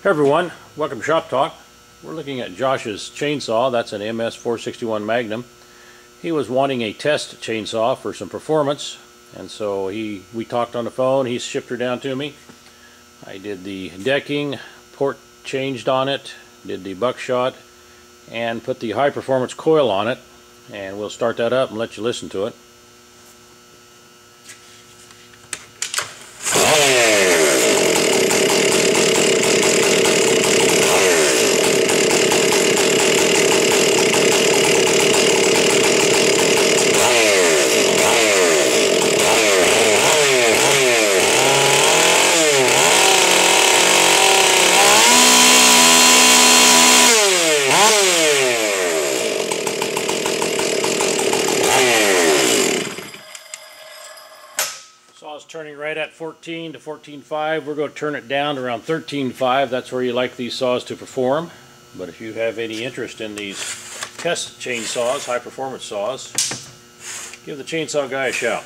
Hey everyone, welcome to Shop Talk. We're looking at Josh's chainsaw. That's an MS 461 Magnum. He was wanting a test chainsaw for some performance, and so we talked on the phone. He shipped her down to me. I did the decking, port changed on it, did the buckshot, and put the high performance coil on it, and we'll start that up and let you listen to it. Saw's turning right at 14 to 14.5. We're going to turn it down to around 13.5. That's where you like these saws to perform. But if you have any interest in these test chainsaws, high performance saws, give the chainsaw guy a shout.